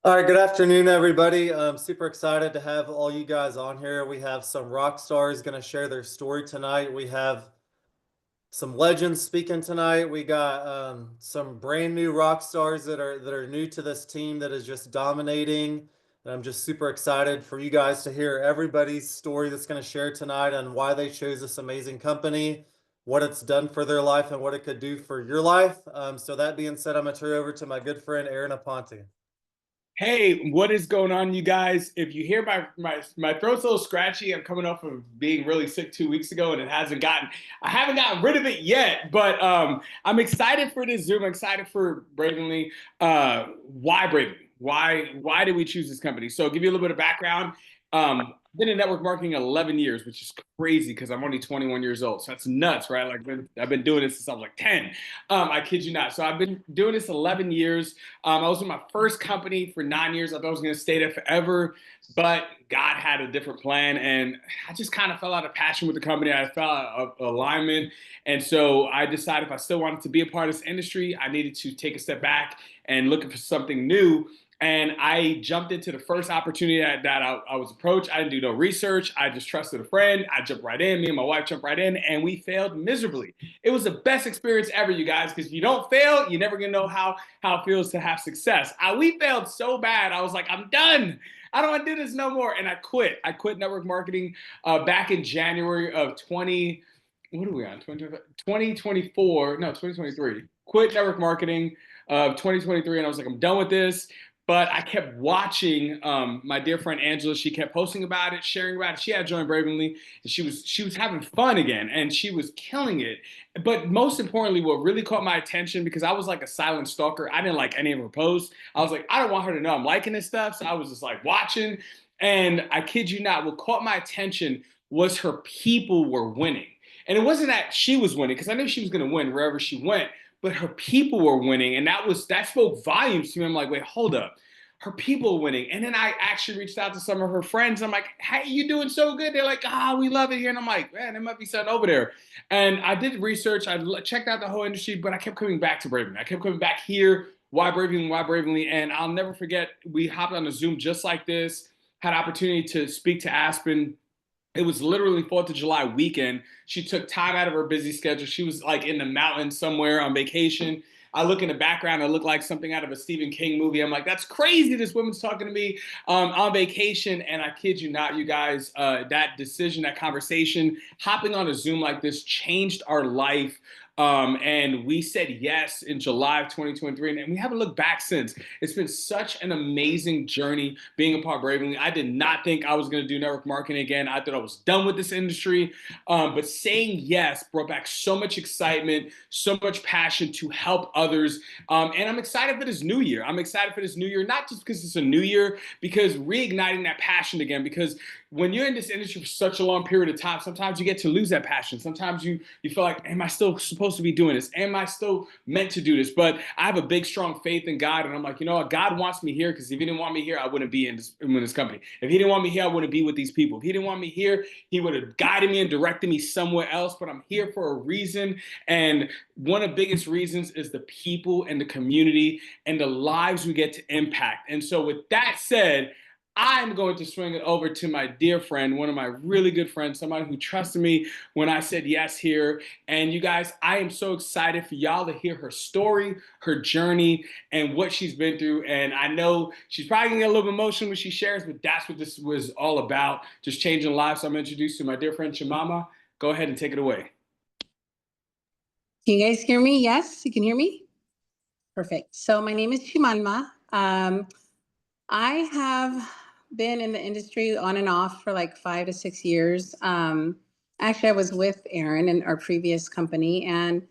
All right, good afternoon, everybody. I'm super excited to have all you guys on here. We have some rock stars going to share their story tonight. We have some legends speaking tonight. We got some brand new rock stars that are new to this team that is just dominating. And I'm just super excited for you guys to hear everybody's story that's going to share tonight on why they chose this amazing company, what it's done for their life, and what it could do for your life. So that being said, I'm going to turn it over to my good friend Aaron Aponte. Hey, what is going on, you guys? If you hear my throat's a little scratchy, I'm coming off of being really sick 2 weeks ago, and I haven't gotten rid of it yet. But I'm excited for this Zoom. I'm excited for Bravenly. Why Bravenly? Why did we choose this company? So, I'll give you a little bit of background. I've been in network marketing 11 years, which is crazy because I'm only 21 years old. So that's nuts, right? Like I've been doing this since I was like 10. I kid you not. So I've been doing this 11 years. I was in my first company for 9 years. I thought I was going to stay there forever, but God had a different plan, and I just kind of fell out of passion with the company. I fell out of alignment, and so I decided if I still wanted to be a part of this industry, I needed to take a step back and looking for something new. And I jumped into the first opportunity that I was approached. I didn't do no research. I just trusted a friend. I jumped right in. Me and my wife jumped right in, and we failed miserably. It was the best experience ever, you guys, because if you don't fail, you're never gonna know how it feels to have success. We failed so bad. I was like, I'm done. I don't want to do this no more, and I quit. I quit network marketing back in January of 20. What are we on? 2024? No, 2023. Quit network marketing of 2023, and I was like, I'm done with this. But I kept watching my dear friend Angela. She kept posting about it, sharing about it. She had joined Bravenly, and she was having fun again, and she was killing it. But most importantly, what really caught my attention, because I was like a silent stalker, I didn't like any of her posts. I was like, I don't want her to know I'm liking this stuff, so I was just like watching. And I kid you not, what caught my attention was her people were winning, and it wasn't that she was winning, because I knew she was going to win wherever she went, but her people were winning, and that spoke volumes to me. I'm like, wait, hold up. Her people were winning. And then I actually reached out to some of her friends. I'm like, hey, you doing so good? They're like, we love it here. And I'm like, man, there might be something over there. And I did research. I checked out the whole industry, but I kept coming back to Bravenly. I kept coming back here. Why Bravenly? Why Bravenly? And I'll never forget, we hopped on a Zoom just like this, had opportunity to speak to Aspen. It was literally 4th of July weekend. She took time out of her busy schedule. She was like in the mountains somewhere on vacation. I look in the background, I look like something out of a Stephen King movie. I'm like, that's crazy. This woman's talking to me on vacation. And I kid you not, you guys, that decision, that conversation, hopping on a Zoom like this changed our life. And we said yes in July of 2023, and we haven't looked back since. It's been such an amazing journey being a part of Bravenly. I did not think I was going to do network marketing again. I thought I was done with this industry. But saying yes brought back so much excitement, so much passion to help others. And I'm excited for this new year. I'm excited for this new year, not just because it's a new year, because reigniting that passion again. Because when you're in this industry for such a long period of time, sometimes you get to lose that passion. Sometimes you feel like, am I still supposed to be doing this? Am I still meant to do this? But I have a big, strong faith in God, and I'm like, you know what? God wants me here, because if He didn't want me here, I wouldn't be in this company. If He didn't want me here, I wouldn't be with these people. If He didn't want me here, He would have guided me and directed me somewhere else. But I'm here for a reason, and one of the biggest reasons is the people and the community and the lives we get to impact. And so, with that said, I'm going to swing it over to my dear friend, one of my really good friends, somebody who trusted me when I said yes here. And you guys, I am so excited for y'all to hear her story, her journey, and what she's been through. And I know she's probably gonna get a little emotional when she shares, but that's what this was all about, just changing lives. So I'm introduced to my dear friend, Chimalma. Go ahead and take it away. Can you guys hear me? Yes, you can hear me? Perfect. So my name is Chimalma. I have been in the industry on and off for like 5 to 6 years. Actually, I was with Aaron in our previous company, and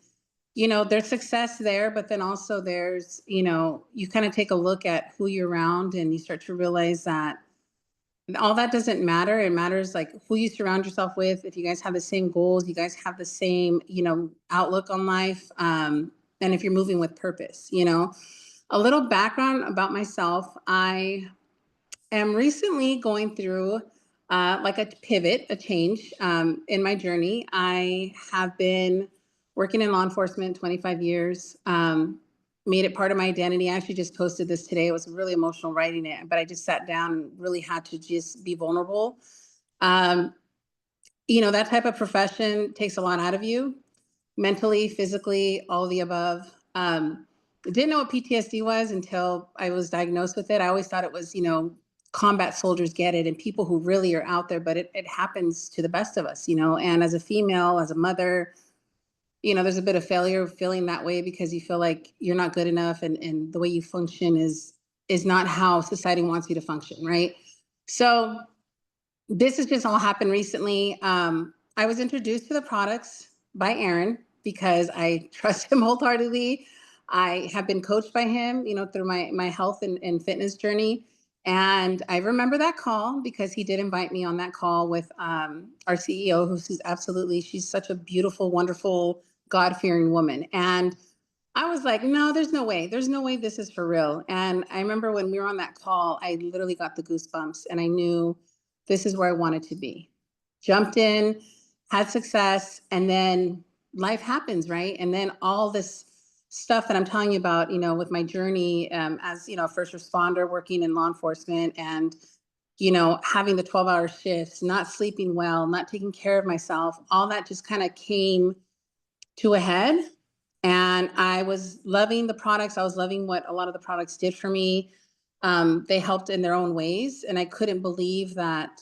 there's success there, but then also there's, you kind of take a look at who you're around, and you start to realize that all that doesn't matter. It matters like who you surround yourself with. If you guys have the same goals, you guys have the same, outlook on life, and if you're moving with purpose. A little background about myself. I am recently going through like a pivot, a change in my journey. I have been working in law enforcement 25 years. made it part of my identity. I actually just posted this today. It was really emotional writing it, but I just sat down and really had to just be vulnerable. That type of profession takes a lot out of you, mentally, physically, all the above. Didn't know what PTSD was until I was diagnosed with it. I always thought it was, combat soldiers get it and people who really are out there, but it happens to the best of us, and as a female, as a mother, there's a bit of failure feeling that way because you feel like you're not good enough and the way you function is not how society wants you to function, right? So this has just all happened recently. I was introduced to the products by Aaron because I trust him wholeheartedly. I have been coached by him, through my health and fitness journey. And I remember that call because he did invite me on that call with our CEO, she's such a beautiful, wonderful, God-fearing woman. And I was like, no, there's no way. There's no way this is for real. And I remember when we were on that call, I literally got the goosebumps and I knew this is where I wanted to be. Jumped in, had success, and then life happens, right? And then all this stuff that I'm telling you about, with my journey as, a first responder working in law enforcement and, having the 12-hour shifts, not sleeping well, not taking care of myself, all that just kind of came to a head. And I was loving the products. I was loving what a lot of the products did for me. They helped in their own ways. And I couldn't believe that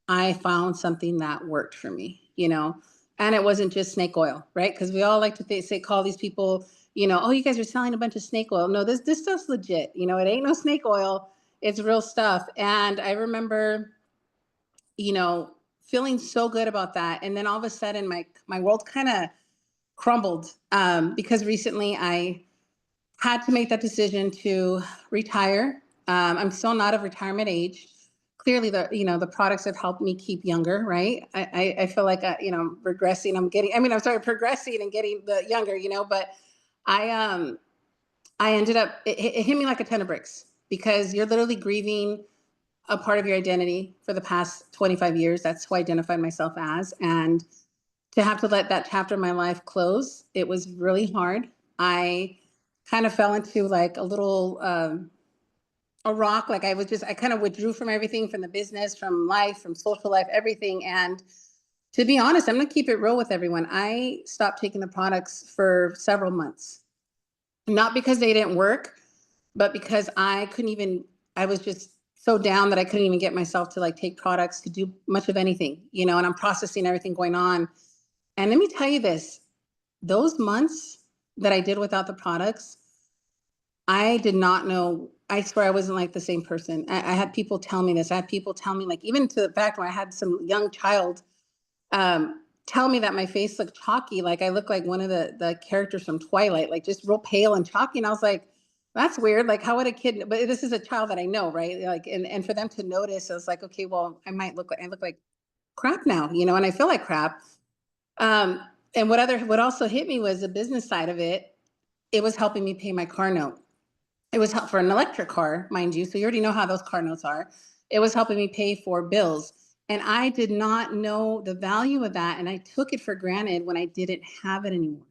I found something that worked for me, and it wasn't just snake oil, right? Because we all like to call these people, oh, you guys are selling a bunch of snake oil. No, this stuff's legit. It ain't no snake oil. It's real stuff. And I remember, feeling so good about that. And then all of a sudden my world kind of crumbled because recently I had to make that decision to retire. I'm still not of retirement age. Clearly, the products have helped me keep younger, right? I feel like regressing. Progressing and getting the younger, But I ended up. It hit me like a ton of bricks because you're literally grieving a part of your identity for the past 25 years. That's who I identified myself as, and to have to let that chapter of my life close, it was really hard. I kind of fell into like a little a rock. Like I kind of withdrew from everything, from the business, from life, from social life, everything. And to be honest, I'm going to keep it real with everyone. I stopped taking the products for several months, not because they didn't work, but because I was just so down that I couldn't even get myself to like take products to do much of anything, and I'm processing everything going on. And let me tell you this, those months that I did without the products, I did not know. I swear I wasn't like the same person. I had people tell me this. I had people tell me, like, even to the fact where I had some young child tell me that my face looked chalky. Like I looked like one of the characters from Twilight, like just real pale and chalky. And I was like, that's weird. Like how would a kid, but this is a child that I know, right? Like, and for them to notice, I was like, okay, well, I look like crap now, and I feel like crap. And what also hit me was the business side of it. It was helping me pay my car note. It was help for an electric car, mind you. So you already know how those car notes are. It was helping me pay for bills. And I did not know the value of that. And I took it for granted when I didn't have it anymore.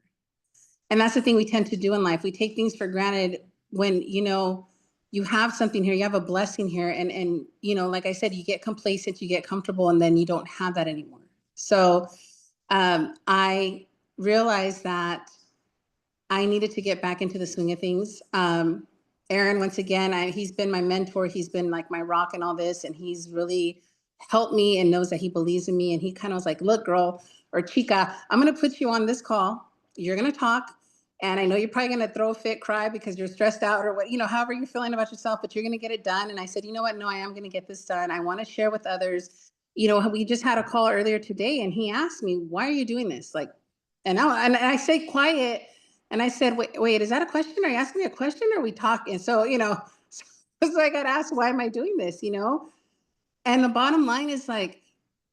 And that's the thing we tend to do in life. We take things for granted when, you have something here, you have a blessing here. And like I said, you get complacent, you get comfortable, and then you don't have that anymore. So I realized that I needed to get back into the swing of things. Aaron, once again, he's been my mentor. He's been like my rock and all this, and he's really helped me and knows that he believes in me. And he kind of was like, look, girl, or chica, I'm going to put you on this call. You're going to talk. And I know you're probably going to throw a fit, cry because you're stressed out or what, however you're feeling about yourself, but you're going to get it done. And I said, you know what? No, I am going to get this done. I want to share with others. We just had a call earlier today and he asked me, why are you doing this? Like, and I say quiet. And I said, wait, is that a question? Are you asking me a question or are we talking? So, so I got asked, why am I doing this? And the bottom line is like,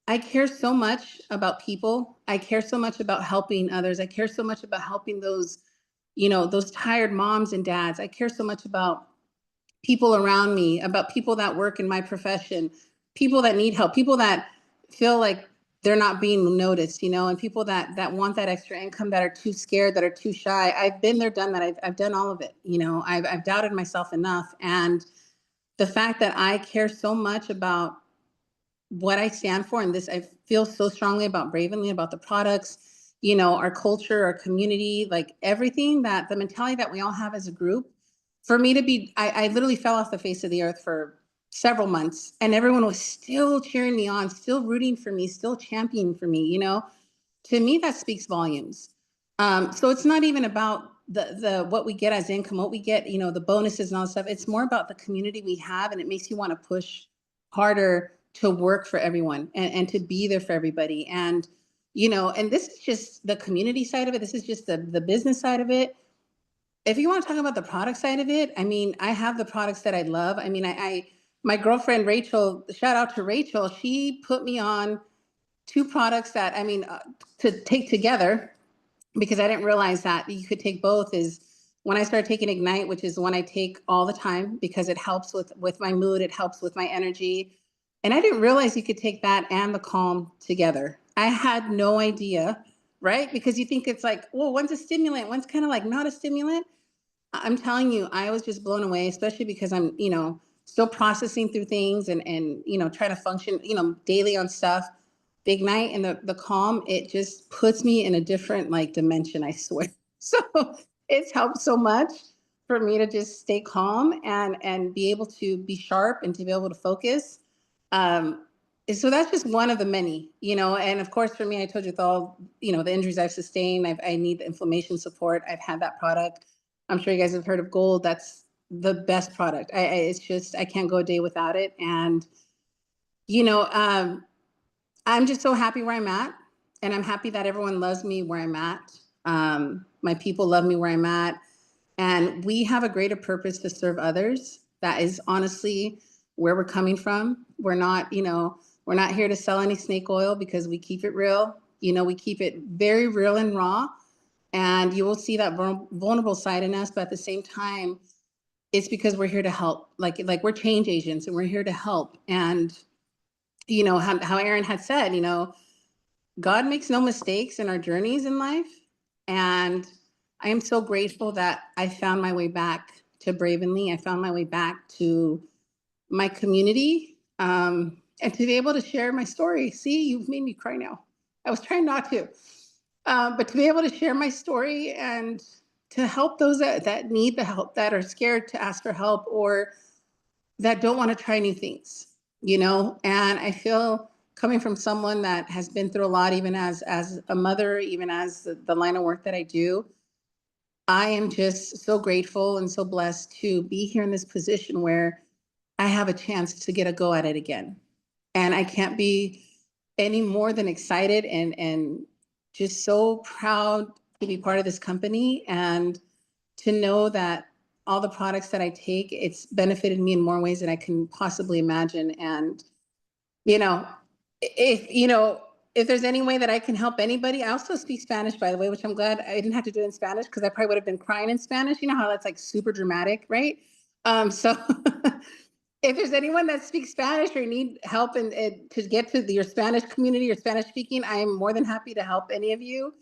I care so much about people. I care so much about helping others. I care so much about helping those, those tired moms and dads. I care so much about people around me, about people that work in my profession, people that need help, people that feel like they're not being noticed, you know, and people that want that extra income, that are too scared, that are too shy. I've been there, done that. I've done all of it. You know, I've doubted myself enough. And the fact that I care so much about what I stand for, and this, I feel so strongly about Bravenly, about the products, you know, our culture, our community, like everything, that the mentality that we all have as a group. For me to be, I literally fell off the face of the earth for several months, and everyone was still cheering me on, still rooting for me, still championing for me, you know. To me, that speaks volumes. So it's not even about the what we get as income, what we get, you know, the bonuses and all that stuff. It's more about the community we have, and it makes you want to push harder to work for everyone, and to be there for everybody. And you know, and this is just the community side of it. This is just the business side of it. If you want to talk about the product side of it, I mean, I have the products that I love. I mean, I my girlfriend Rachel, shout out to Rachel, she put me on two products that, I mean, to take together, because I didn't realize that you could take both. Is when I started taking Ignite, which is one I take all the time because it helps with my mood, it helps with my energy. And I didn't realize you could take that and the Calm together. I had no idea, right? Because you think it's like, well, one's a stimulant, one's kind of like not a stimulant. I'm telling you, I was just blown away, especially because I'm, you know, still processing through things, and you know, trying to function, you know, daily on stuff. The Ignite and the Calm, it just puts me in a different like dimension, I swear. So it's helped so much for me to just stay calm, and be able to be sharp, and to be able to focus. And so that's just one of the many, you know. And of course, for me, I told you, with all, you know, the injuries I've sustained, I need the inflammation support. I've had that product. I'm sure you guys have heard of Gold. That's the best product. It's just, I can't go a day without it. And, you know, I'm just so happy where I'm at. And I'm happy that everyone loves me where I'm at. My people love me where I'm at. And we have a greater purpose to serve others. That is honestly where we're coming from. We're not, you know, we're not here to sell any snake oil, because we keep it real. You know, we keep it very real and raw. And you will see that vulnerable side in us. But at the same time, it's because we're here to help. Like we're change agents, and we're here to help. And, you know, how Aaron had said, you know, God makes no mistakes in our journeys in life. And I am so grateful that I found my way back to Bravenly. I found my way back to my community, and to be able to share my story. See, you've made me cry now. I was trying not to. But to be able to share my story, and to help those that need the help, that are scared to ask for help, or that don't want to try new things, you know. And I feel, coming from someone that has been through a lot, even as a mother, even as the line of work that I do, I am just so grateful and so blessed to be here in this position where I have a chance to get a go at it again. And I can't be any more than excited, and just so proud to be part of this company, and to know that all the products that I take, it's benefited me in more ways than I can possibly imagine. And, you know, you know, if there's any way that I can help anybody, I also speak Spanish, by the way, which I'm glad I didn't have to do it in Spanish, because I probably would have been crying in Spanish. You know how that's like super dramatic, right? So if there's anyone that speaks Spanish, or need help to get to your Spanish community or Spanish speaking, I am more than happy to help any of you.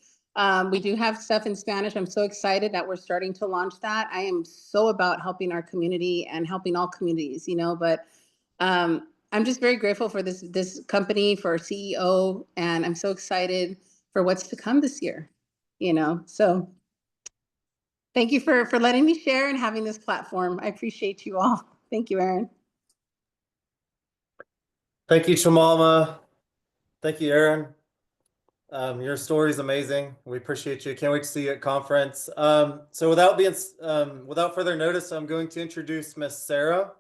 We do have stuff in Spanish. I'm so excited that we're starting to launch that. I am so about helping our community and helping all communities, you know. But I'm just very grateful for this company, for our CEO, and I'm so excited for what's to come this year, you know. So thank you for letting me share and having this platform. I appreciate you all. Thank you, Aaron. Thank you, Chimalma. Thank you, Aaron. Your story is amazing. We appreciate you. Can't wait to see you at conference. So without further notice, I'm going to introduce Miss Sarah.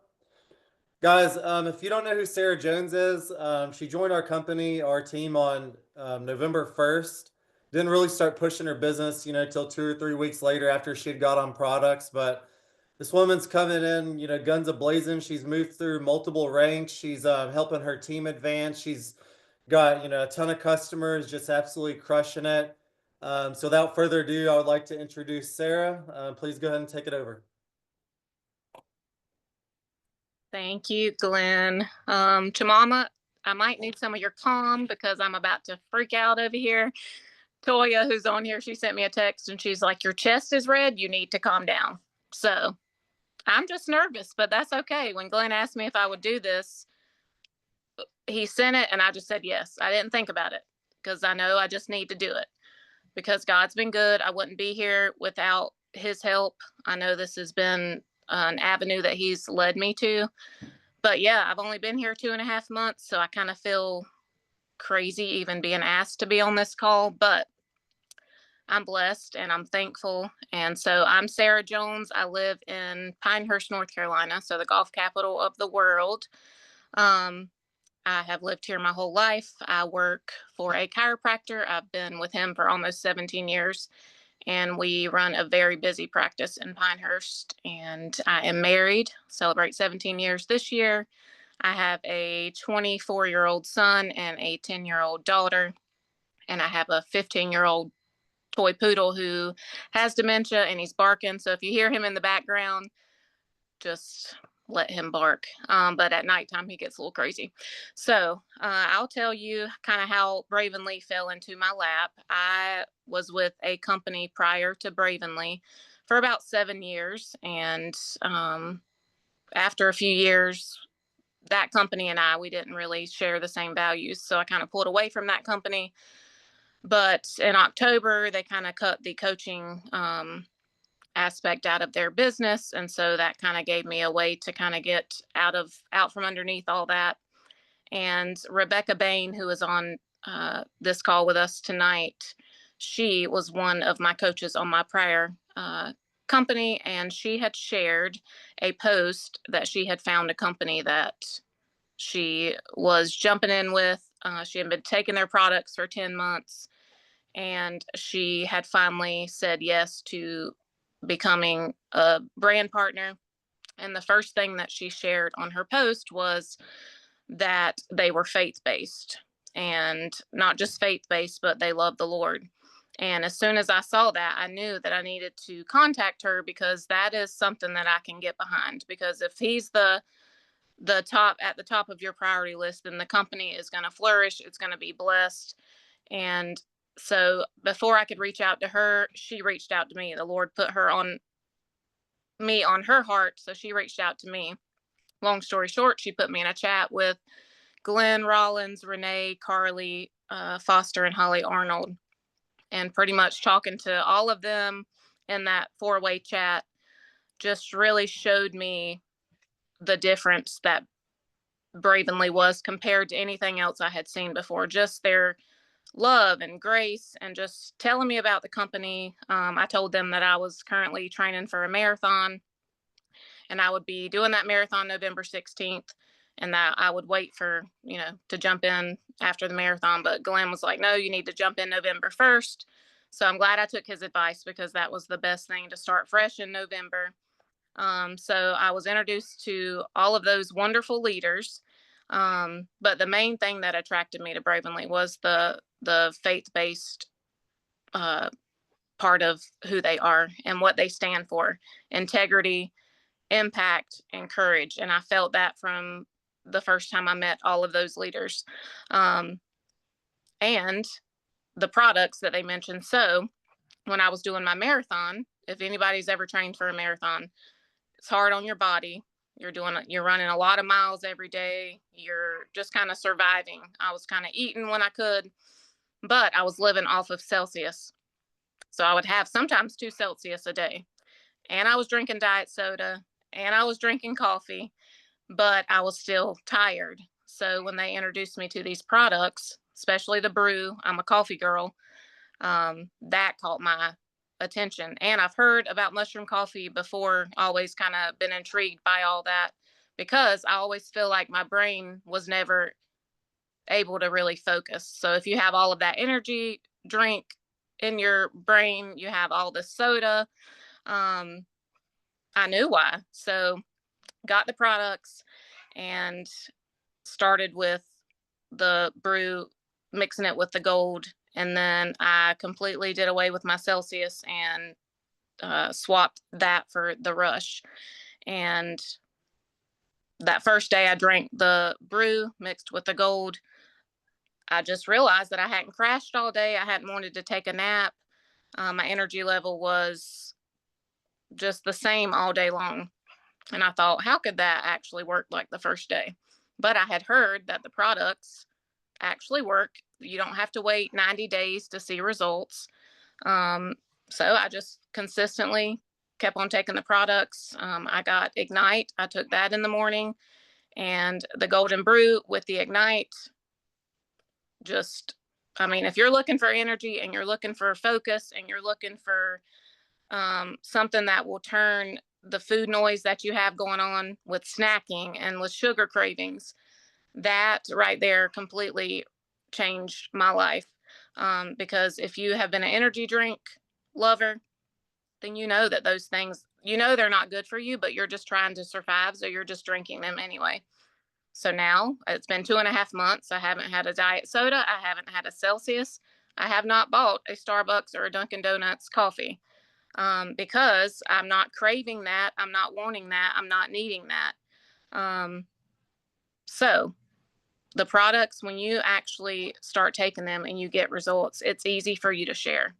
Guys, if you don't know who Sarah Jones is, she joined our company, our team, on November 1st. Didn't really start pushing her business, you know, till 2 or 3 weeks later, after she'd got on products. But this woman's coming in, you know, guns a-blazing. She's moved through multiple ranks. She's helping her team advance. She's got, you know, a ton of customers, just absolutely crushing it. So without further ado, I would like to introduce Sarah. Please go ahead and take it over. Thank you, Glenn. Chimalma, I might need some of your calm because I'm about to freak out over here. Toya, who's on here, she sent me a text and she's like, your chest is red. You need to calm down. So I'm just nervous, but that's okay. When Glenn asked me if I would do this, he sent it and I just said yes. I didn't think about it because I know I just need to do it because God's been good. I wouldn't be here without his help. I know this has been an avenue that he's led me to. But yeah, I've only been here 2.5 months, so I kind of feel crazy even being asked to be on this call, but I'm blessed and I'm thankful. And so I'm Sarah Jones. I live in Pinehurst, North Carolina, so the golf capital of the world. I have lived here my whole life. I work for a chiropractor. I've been with him for almost 17 years, and we run a very busy practice in Pinehurst. And I am married, celebrate 17 years this year. I have a 24-year-old son and a 10-year-old daughter, and I have a 15-year-old toy poodle who has dementia and he's barking. So if you hear him in the background, just let him bark. But at nighttime, he gets a little crazy. So I'll tell you kind of how Bravenly fell into my lap. I was with a company prior to Bravenly for about 7 years. And after a few years, that company and we didn't really share the same values. So I kind of pulled away from that company. But in October, they kind of cut the coaching aspect out of their business. And so that kind of gave me a way to kind of get out from underneath all that. And Rebecca Bain, who is on this call with us tonight, she was one of my coaches on my prior company, and she had shared a post that she had found a company that she was jumping in with. She had been taking their products for 10 months, and she had finally said yes to becoming a brand partner. And the first thing that she shared on her post was that they were faith-based, and not just faith-based, but they love the Lord. And as soon as I saw that, I knew that I needed to contact her because that is something that I can get behind. Because if he's the top at the top of your priority list, then the company is going to flourish. It's going to be blessed. And so before I could reach out to her, she reached out to me. The Lord put her on her heart. So she reached out to me. Long story short, she put me in a chat with Glenn Rollins, Renee, Carly, Foster, and Holly Arnold. And pretty much talking to all of them in that 4-way chat just really showed me the difference that Bravenly was compared to anything else I had seen before. Just their love and grace and just telling me about the company. I told them that I was currently training for a marathon, and I would be doing that marathon November 16th, and that I would wait for, to jump in after the marathon. But Glenn was like, no, you need to jump in November 1st. So I'm glad I took his advice because that was the best thing to start fresh in November. So I was introduced to all of those wonderful leaders. But the main thing that attracted me to Bravenly was the faith-based part of who they are and what they stand for: integrity, impact, and courage. And I felt that from the first time I met all of those leaders. And the products that they mentioned. So when I was doing my marathon, if anybody's ever trained for a marathon, it's hard on your body. You're running a lot of miles every day. You're just kind of surviving. I was kind of eating when I could, but I was living off of Celsius. So I would have sometimes 2 Celsius a day, and I was drinking diet soda, and I was drinking coffee, but I was still tired. So when they introduced me to these products, especially the brew, I'm a coffee girl, that caught my attention. And I've heard about mushroom coffee before, always kind of been intrigued by all that because I always feel like my brain was never able to really focus. So if you have all of that energy drink in your brain, you have all the soda. I knew why. So got the products and started with the brew, mixing it with the gold. And then I completely did away with my Celsius and swapped that for the Rush. And that first day I drank the brew mixed with the gold, I just realized that I hadn't crashed all day. I hadn't wanted to take a nap. My energy level was just the same all day long. And I thought, how could that actually work like the first day? But I had heard that the products actually work. You don't have to wait 90 days to see results. Um, so I just consistently kept on taking the products. I got Ignite. I took that in the morning, and the Golden Brew with the Ignite. Just, I mean, if you're looking for energy and you're looking for focus and you're looking for something that will turn the food noise that you have going on with snacking and with sugar cravings, that right there completely changed my life. Because if you have been an energy drink lover, then you know that those things, you know, they're not good for you, but you're just trying to survive. So you're just drinking them anyway. So now it's been 2.5 months. I haven't had a diet soda. I haven't had a Celsius. I have not bought a Starbucks or a Dunkin' Donuts coffee, because I'm not craving that. I'm not wanting that. I'm not needing that. So the products, when you actually start taking them and you get results, it's easy for you to share.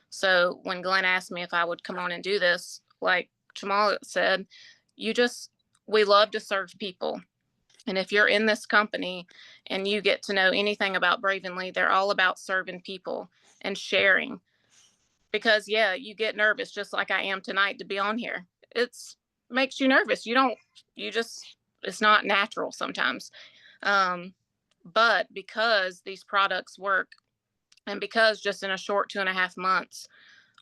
So when Glenn asked me if I would come on and do this, like Chimalma said, we love to serve people. And if you're in this company and you get to know anything about Bravenly, they're all about serving people and sharing. Because yeah, you get nervous just like I am tonight to be on here. It's makes you nervous. It's not natural sometimes. But because these products work, and because just in a short 2.5 months,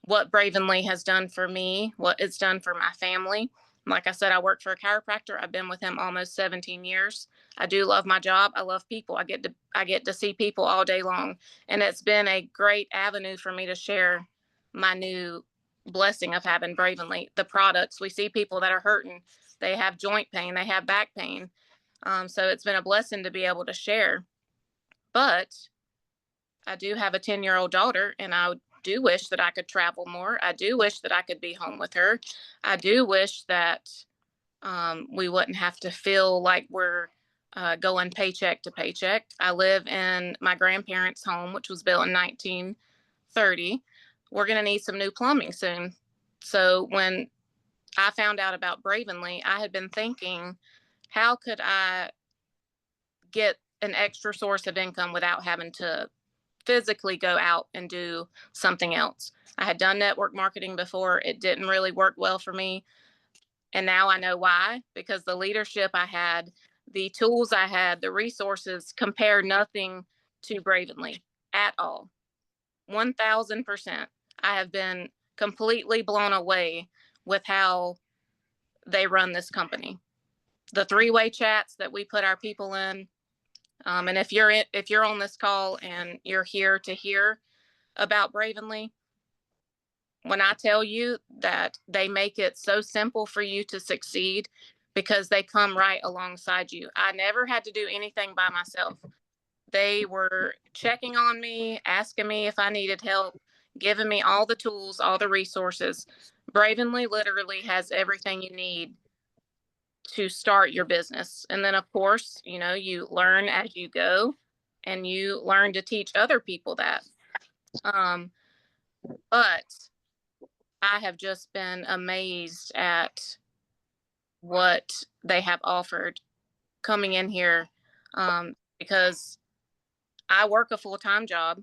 what Bravenly has done for me, what it's done for my family. Like I said, I work for a chiropractor. I've been with him almost 17 years. I do love my job. I love people. I get to see people all day long. And it's been a great avenue for me to share my new blessing of having Bravenly. The products, we see people that are hurting. They have joint pain, they have back pain. So it's been a blessing to be able to share. But I do have a 10-year-old daughter, and I do wish that I could travel more. I do wish that I could be home with her. I do wish that we wouldn't have to feel like we're going paycheck to paycheck. I live in my grandparents' home, which was built in 1930. We're going to need some new plumbing soon. So when I found out about Bravenly, I had been thinking, how could I get an extra source of income without having to physically go out and do something else? I had done network marketing before. It didn't really work well for me. And now I know why, because the leadership I had, the tools I had, the resources compare nothing to Bravenly at all. 1000%. I have been completely blown away with how they run this company. The three-way chats that we put our people in. And if you're on this call and you're here to hear about Bravenly, when I tell you that they make it so simple for you to succeed because they come right alongside you. I never had to do anything by myself. They were checking on me, asking me if I needed help, giving me all the tools, all the resources. Bravenly literally has everything you need to start your business. And then, of course, you learn as you go, and you learn to teach other people that. But I have just been amazed at what they have offered coming in here, because I work a full-time job.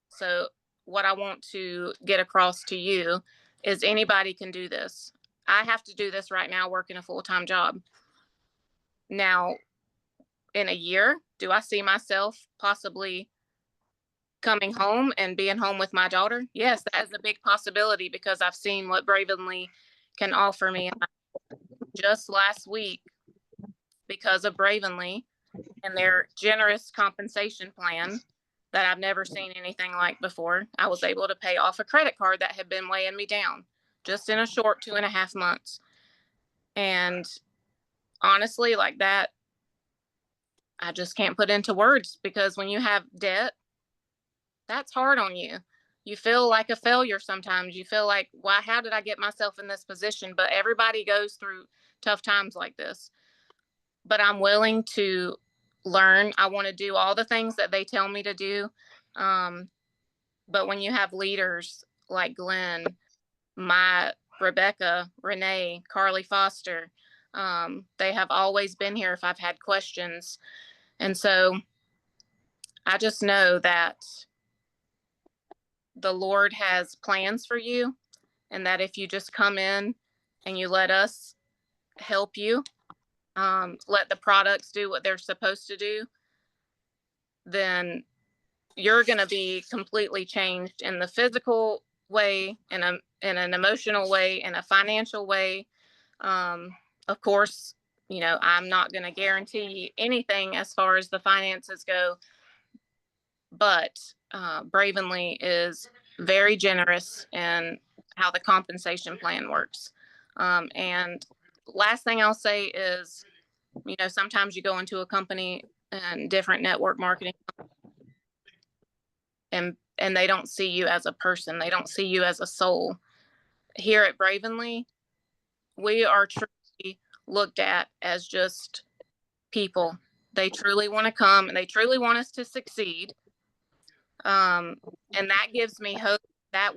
So what I want to get across to you is anybody can do this. I have to do this right now, working a full-time job. Now, in a year, do I see myself possibly coming home and being home with my daughter? Yes, that is a big possibility, because I've seen what Bravenly can offer me. Just last week, because of Bravenly and their generous compensation plan that I've never seen anything like before, I was able to pay off a credit card that had been weighing me down just in a short 2.5 months. And honestly, like that, I just can't put into words, because when you have debt, that's hard on you. You feel like a failure sometimes. You feel like, why, how did I get myself in this position? But everybody goes through tough times like this. but I'm willing to learn. I want to do all the things that they tell me to do. But when you have leaders like Glenn, Rebecca, Renee, Carly Foster, they have always been here if I've had questions. And so I just know that the Lord has plans for you, and that if you just come in and you let us help you, let the products do what they're supposed to do, then you're going to be completely changed in the physical way, in an emotional way, in a financial way. Of course, I'm not going to guarantee anything as far as the finances go, but Bravenly is very generous in how the compensation plan works. And last thing I'll say is, sometimes you go into a company and different network marketing, and they don't see you as a person. They don't see you as a soul. Here at Bravenly, we are truly looked at as just people. They truly want to come and they truly want us to succeed. And that gives me hope. That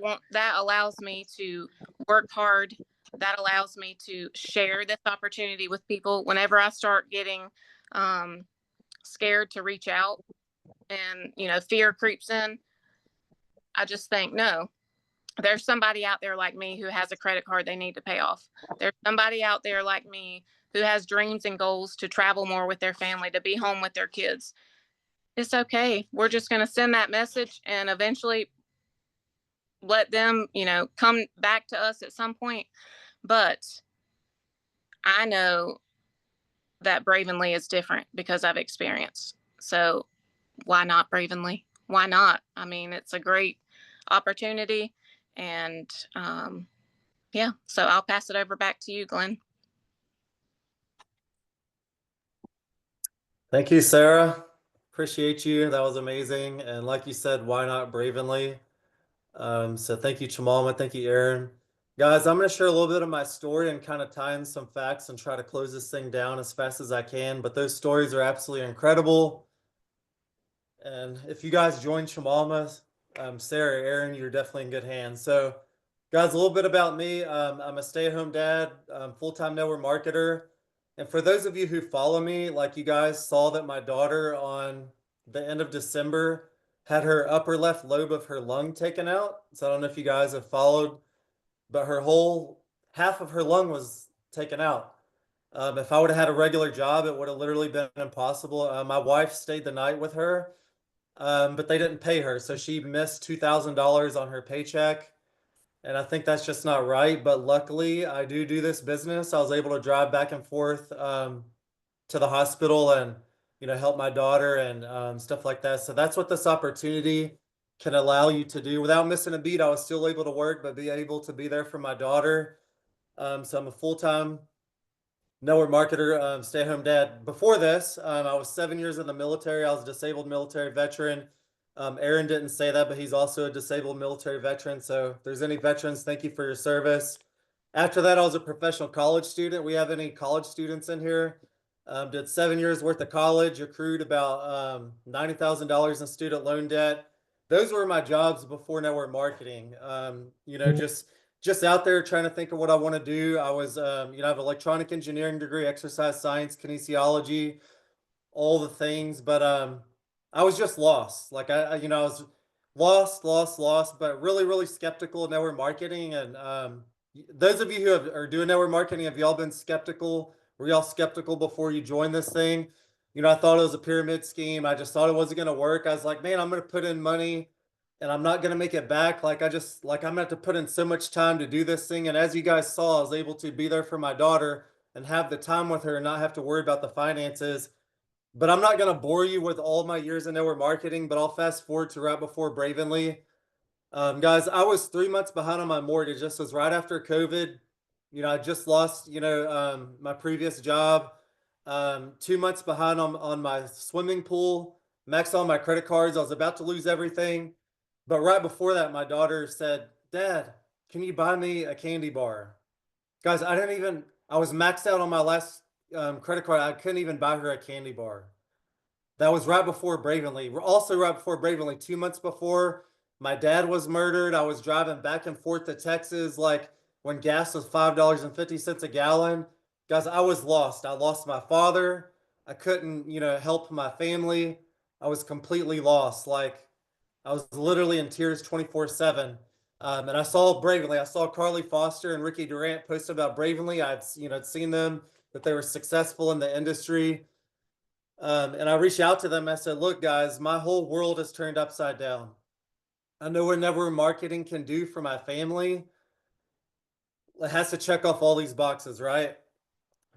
allows me to work hard. That allows me to share this opportunity with people. Whenever I start getting scared to reach out and, fear creeps in, I just think, no, there's somebody out there like me who has a credit card they need to pay off. There's somebody out there like me who has dreams and goals to travel more with their family, to be home with their kids. It's okay. We're just going to send that message and eventually let them, come back to us at some point. But I know that Bravenly is different because I've experienced. So why not Bravenly? Why not? I mean, it's a great opportunity. And yeah, so I'll pass it over back to you, Glenn. Thank you, Sarah. Appreciate you. That was amazing. And like you said, why not Bravenly? So thank you, Chimalma. Thank you, Aaron. Guys, I'm going to share a little bit of my story and kind of tie in some facts and try to close this thing down as fast as I can. But those stories are absolutely incredible. And if you guys join Chimalma, Sarah, Aaron, you're definitely in good hands. So, guys, a little bit about me. I'm a stay-at-home dad, full-time network marketer. And for those of you who follow me, like you guys saw that my daughter on the end of December had her upper left lobe of her lung taken out. So I don't know if you guys have followed, but her whole half of her lung was taken out. If I would have had a regular job, it would have literally been impossible. My wife stayed the night with her, but they didn't pay her. So she missed $2,000 on her paycheck. And I think that's just not right. But luckily, I do this business. I was able to drive back and forth to the hospital and help my daughter and stuff like that. So that's what this opportunity can allow you to do. Without missing a beat, I was still able to work, but be able to be there for my daughter. So I'm a full-time network marketer, stay-at-home dad. Before this, I was 7 years in the military. I was a disabled military veteran. Aaron didn't say that, but he's also a disabled military veteran. So if there's any veterans, thank you for your service. After that, I was a professional college student. We have any college students in here? Did 7 years worth of college, accrued about $90,000 in student loan debt. Those were my jobs before network marketing. Just out there trying to think of what I want to do. I was, I have an electronic engineering degree, exercise science, kinesiology, all the things, but I was just lost. Like I was lost, but really, really skeptical of network marketing. And those of you who are doing network marketing, have y'all been skeptical? Were y'all skeptical before you joined this thing? I thought it was a pyramid scheme. I just thought it wasn't going to work. I was like, man, I'm going to put in money and I'm not going to make it back. I'm going to have to put in so much time to do this thing. And as you guys saw, I was able to be there for my daughter and have the time with her and not have to worry about the finances. But I'm not going to bore you with all my years in network marketing, but I'll fast forward to right before Bravenly. Guys, I was 3 months behind on my mortgage. This was right after COVID. I just lost, my previous job. 2 months behind on my swimming pool, maxed all my credit cards. I was about to lose everything. But right before that, my daughter said, Dad, can you buy me a candy bar? Guys, I was maxed out on my last credit card, I couldn't even buy her a candy bar. That was right before Bravenly. Also right before Bravenly, 2 months before my dad was murdered. I was driving back and forth to Texas, like when gas was $5.50 a gallon. Guys, I was lost. I lost my father. I couldn't, help my family. I was completely lost. Like I was literally in tears 24/7. And I saw Bravenly. I saw Carly Foster and Ricky Durant post about Bravenly. I'd seen them that they were successful in the industry. And I reached out to them. I said, look, guys, my whole world is turned upside down. I know what network marketing can do for my family. It has to check off all these boxes, right?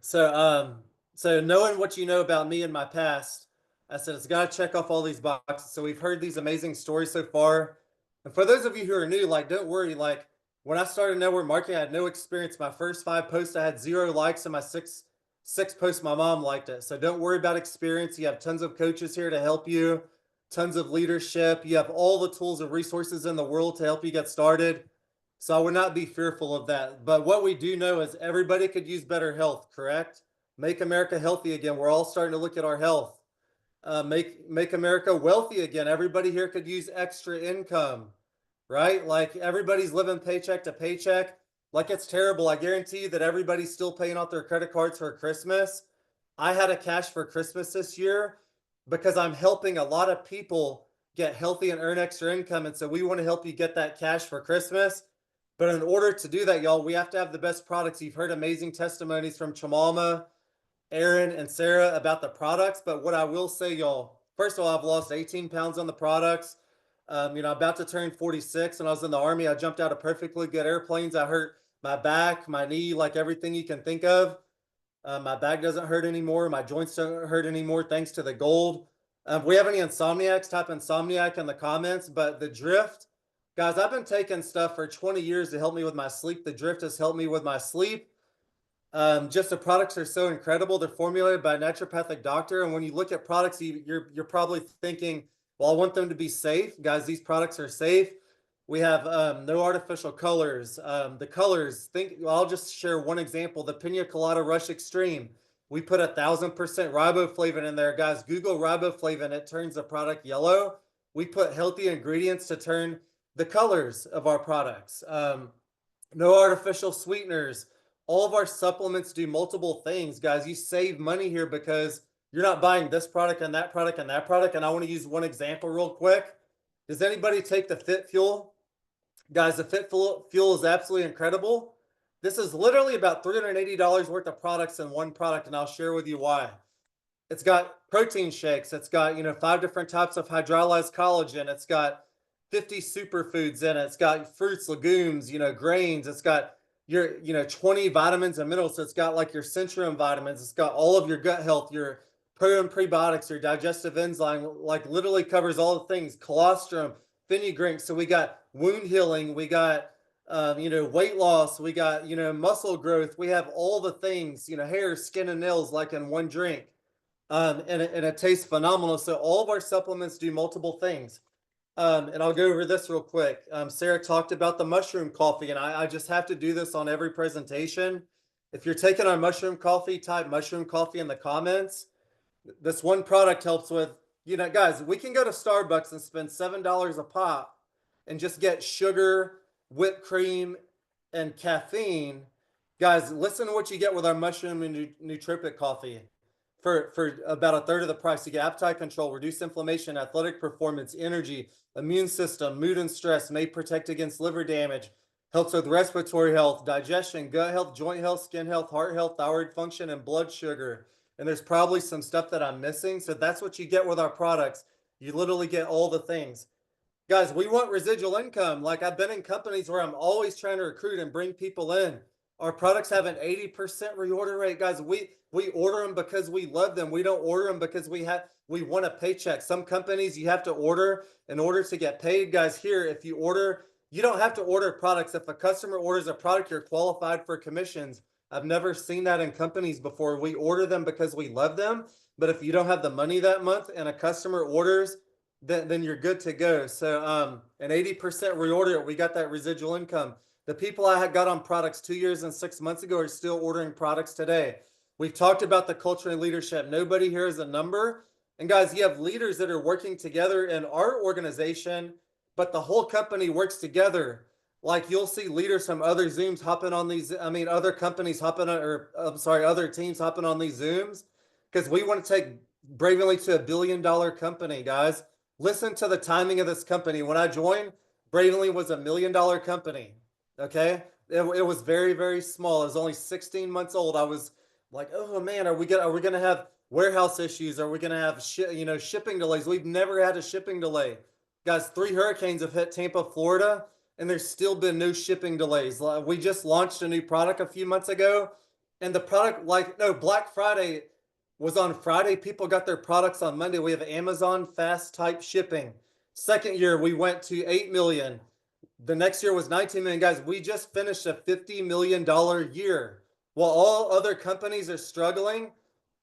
So, so knowing what you know about me and my past, I said it's got to check off all these boxes. So we've heard these amazing stories so far. And for those of you who are new, like, don't worry. Like, when I started network marketing, I had no experience. My first 5 posts, I had 0 likes, and my six posts, my mom liked it. So don't worry about experience. You have tons of coaches here to help you, tons of leadership. You have all the tools and resources in the world to help you get started. So I would not be fearful of that. But what we do know is everybody could use better health, correct? Make America healthy again. We're all starting to look at our health. Make America wealthy again. Everybody here could use extra income, right? Like everybody's living paycheck to paycheck. Like it's terrible. I guarantee you that everybody's still paying off their credit cards for Christmas. I had a cash for Christmas this year because I'm helping a lot of people get healthy and earn extra income. And so we want to help you get that cash for Christmas. But in order to do that, y'all, we have to have the best products. You've heard amazing testimonies from Chimalma, Aaron, and Sarah about the products. But what I will say, y'all, first of all, I've lost 18 pounds on the products. About to turn 46. When I was in the Army, I jumped out of perfectly good airplanes. I hurt my back, my knee, like everything you can think of. My back doesn't hurt anymore. My joints don't hurt anymore thanks to the gold. If we have any insomniacs, type insomniac in the comments. But the drift, guys, I've been taking stuff for 20 years to help me with my sleep. The drift has helped me with my sleep. Just the products are so incredible. They're formulated by a naturopathic doctor. And when you look at products, you're probably thinking, well, I want them to be safe. Guys, these products are safe. We have no artificial colors. The colors, I'll just share one example. The Pina Colada Rush Extreme. We put 1,000% riboflavin in there. Guys, Google riboflavin. It turns the product yellow. We put healthy ingredients to turn the colors of our products. No artificial sweeteners. All of our supplements do multiple things, guys. You save money here because you're not buying this product and that product and that product. And I want to use one example real quick. Does anybody take the Fit Fuel? Guys, the Fit Fuel is absolutely incredible. This is literally about $380 worth of products in one product, and I'll share with you why. It's got protein shakes. It's got, 5 different types of hydrolyzed collagen. It's got 50 superfoods in it. It's got fruits, legumes, grains. It's got your, 20 vitamins and minerals. So it's got like your Centrum vitamins. It's got all of your gut health, your pro and prebiotics, your digestive enzyme, like literally covers all the things, colostrum, fenugreek. So we got wound healing. We got, weight loss. We got, muscle growth. We have all the things, hair, skin, and nails, like in one drink. And it tastes phenomenal. So all of our supplements do multiple things. And I'll go over this real quick. Sarah talked about the mushroom coffee, and I just have to do this on every presentation. If you're taking our mushroom coffee, type mushroom coffee in the comments. This one product helps with, guys, we can go to Starbucks and spend $7 a pop and just get sugar, whipped cream, and caffeine. Guys, listen to what you get with our mushroom and nootropic coffee. For about a third of the price, you get appetite control, reduce inflammation, athletic performance, energy, immune system, mood and stress, may protect against liver damage, helps with respiratory health, digestion, gut health, joint health, skin health, heart health, thyroid function, and blood sugar. And there's probably some stuff that I'm missing. So that's what you get with our products. You literally get all the things. Guys, we want residual income. Like I've been in companies where I'm always trying to recruit and bring people in. Our products have an 80% reorder rate. Guys, we order them because we love them. We don't order them because we want a paycheck. Some companies you have to order in order to get paid. Guys, here, if you order, you don't have to order products. If a customer orders a product, you're qualified for commissions. I've never seen that in companies before. We order them because we love them. But if you don't have the money that month and a customer orders, then you're good to go. So an 80% reorder, we got that residual income. The people I had got on products 2 years and 6 months ago are still ordering products today. We've talked about the culture and leadership. Nobody here is a number. And guys, you have leaders that are working together in our organization, but the whole company works together. Like you'll see leaders from other Zooms hopping on these, other companies hopping on, or I'm sorry, other teams hopping on these Zooms, because we want to take Bravenly to $1 billion company, guys. Listen to the timing of this company. When I joined, Bravenly was $1 million company. Okay. It was very, very small. It was only 16 months old. I was like, oh man, are we gonna have warehouse issues? Are we gonna have shipping delays? We've never had a shipping delay. Guys, 3 hurricanes have hit Tampa, Florida, and there's still been no shipping delays. We just launched a new product a few months ago, and the product, Black Friday was on Friday. People got their products on Monday. We have Amazon fast type shipping. Second year, we went to 8 million. The next year was 19 million. Guys, we just finished a $50 million year. While all other companies are struggling,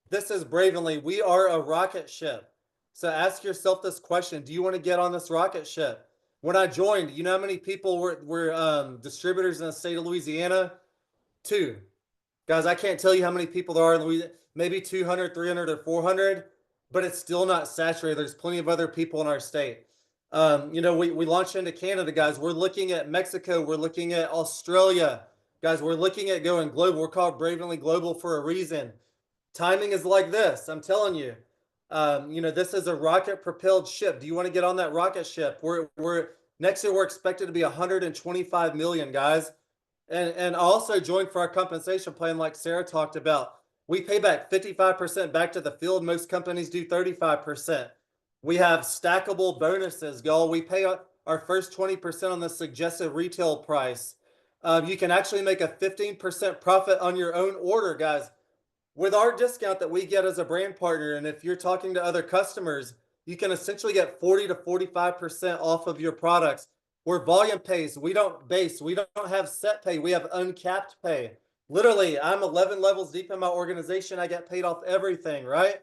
this is Bravenly. We are a rocket ship. So ask yourself this question. Do you want to get on this rocket ship? When I joined, you know how many people were distributors in the state of Louisiana? 2. Guys, I can't tell you how many people there are in Louisiana. Maybe 200, 300, or 400, but it's still not saturated. There's plenty of other people in our state. We launched into Canada, guys. We're looking at Mexico. We're looking at Australia. Guys, we're looking at going global. We're called Bravenly Global for a reason. Timing is like this. I'm telling you. This is a rocket propelled ship. Do you want to get on that rocket ship? We're next year we're expected to be 125 million, guys. And I also joined for our compensation plan, like Sarah talked about. We pay back 55% back to the field. Most companies do 35%. We have stackable bonuses, y'all. We pay our first 20% on the suggested retail price. You can actually make a 15% profit on your own order, guys, with our discount that we get as a brand partner. And if you're talking to other customers, you can essentially get 40 to 45% off of your products. We're volume pays. We don't have set pay. We have uncapped pay. Literally, I'm 11 levels deep in my organization. I get paid off everything, right?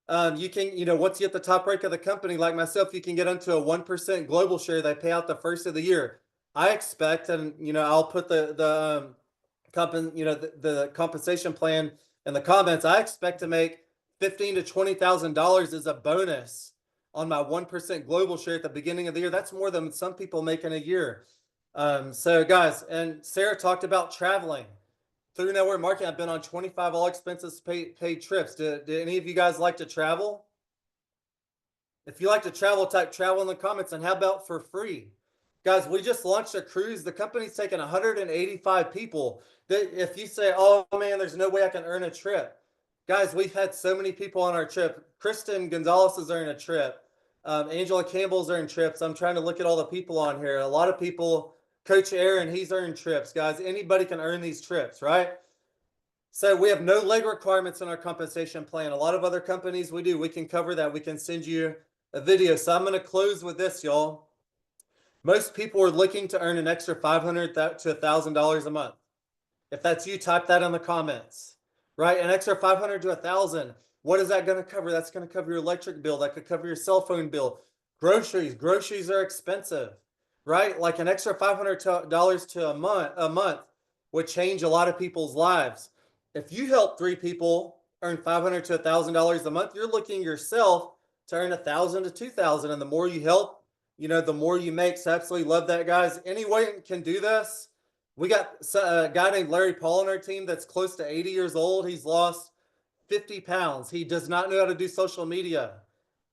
You can, once you hit the top rank of the company, like myself, you can get into a 1% global share. They pay out the first of the year. I expect, and I'll put the compensation plan in the comments. I expect to make $15,000 to $20,000 as a bonus on my 1% global share at the beginning of the year. That's more than some people make in a year. So guys, and Sarah talked about traveling. Through Network Marketing, I've been on 25 all expenses paid trips. Do any of you guys like to travel? If you like to travel, type travel in the comments. And how about for free? Guys, we just launched a cruise. The company's taking 185 people. If you say, oh man, there's no way I can earn a trip. Guys, we've had so many people on our trip. Kristen Gonzalez is earning a trip. Angela Campbell's earned trips. I'm trying to look at all the people on here. A lot of people, Coach Aaron, he's earned trips. Guys, anybody can earn these trips, right? So we have no leg requirements in our compensation plan. A lot of other companies we do. We can cover that. We can send you a video. So I'm going to close with this, y'all. Most people are looking to earn an extra $500 to $1,000 a month. If that's you, type that in the comments, right? An extra $500 to $1,000. What is that going to cover? That's going to cover your electric bill. That could cover your cell phone bill. Groceries. Groceries are expensive, right? Like an extra $500 to a month would change a lot of people's lives. If you help 3 people earn $500 to $1,000 a month, you're looking yourself to earn $1,000 to $2,000. And the more you help, the more you make. So absolutely love that, guys. Anyone can do this. We got a guy named Larry Paul on our team that's close to 80 years old. He's lost 50 pounds. He does not know how to do social media.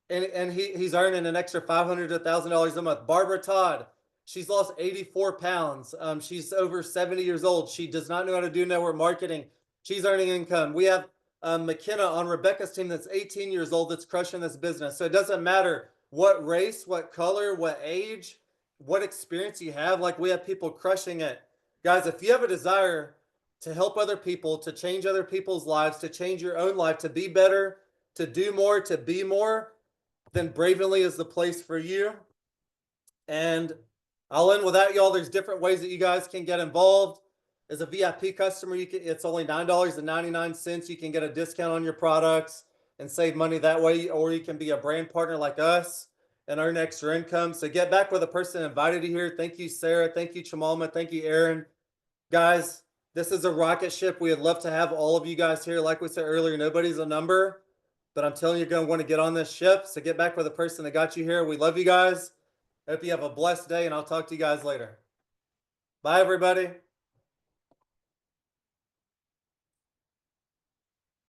And he's earning an extra $500 to $1,000 a month. Barbara Todd, she's lost 84 pounds. She's over 70 years old. She does not know how to do network marketing. She's earning income. We have McKenna on Rebecca's team that's 18 years old that's crushing this business. So it doesn't matter what race, what color, what age, what experience you have. Like, we have people crushing it. Guys, if you have a desire to help other people, to change other people's lives, to change your own life, to be better, to do more, to be more, then Bravenly is the place for you. And I'll end with that, y'all. There's different ways that you guys can get involved. As a VIP customer, it's only $9.99. You can get a discount on your products and save money that way, or you can be a brand partner like us and earn extra income. So get back with the person invited you here. Thank you, Sarah. Thank you, Chimalma. Thank you, Aaron. Guys, This is a rocket ship. We would love to have all of you guys here. Like we said earlier, nobody's a number, but I'm telling you, you're going to want to get on this ship. So get back with the person that got you here. We love you guys. Hope you have a blessed day, and I'll talk to you guys later. Bye, everybody.